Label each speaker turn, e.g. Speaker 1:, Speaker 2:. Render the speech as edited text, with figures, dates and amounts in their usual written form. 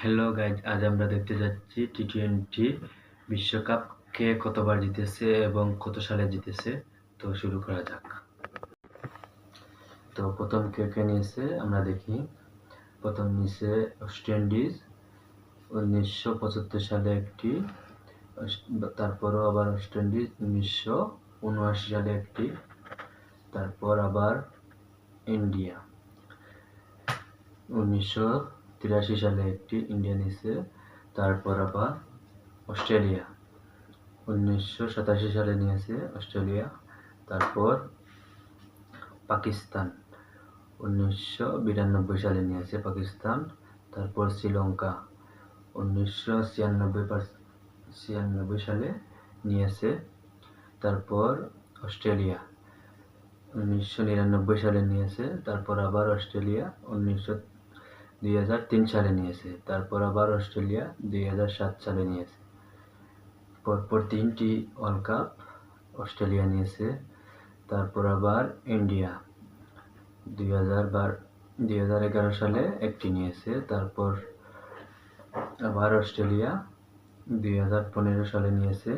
Speaker 1: Hello guys, আজ আমরা দেখতে যাচ্ছি টি-টোয়েন্টি বিশ্বকাপ কে কতবার জিতেছে এবং কত সালে জিতেছে। তো শুরু করা যাক। তো প্রথম কে কে নিয়েছে আমরা দেখি। প্রথম নিয়েছে ওয়েস্ট ইন্ডিজ 1975 সালে একটি, তারপরও আবার ওয়েস্ট ইন্ডিজ 1979 সালে একটি, তারপর আবার ইন্ডিয়া 1983 সালে একটি ইন্ডিয়া নিয়েছে, তারপর আবার অস্ট্রেলিয়া 1987 সালে নিয়েছে অস্ট্রেলিয়া, তারপর পাকিস্তান 1992 সালে নিয়েছে পাকিস্তান, তারপর শ্রীলঙ্কা 1996 সালে নিয়েছে, তারপর অস্ট্রেলিয়া 1999 সালে নিয়েছে, তারপর আবার অস্ট্রেলিয়া 2003 সালে নিয়েছে, তারপর আবার অস্ট্রেলিয়া 2007 সালে নিয়েছে। পরপর 3টি ওয়ার্ল্ড কাপ অস্ট্রেলিয়া নিয়েছে, তারপর আবার ইন্ডিয়া 2011 সালে একটি নিয়েছে, তারপর আবার অস্ট্রেলিয়া 2015 সালে নিয়েছে,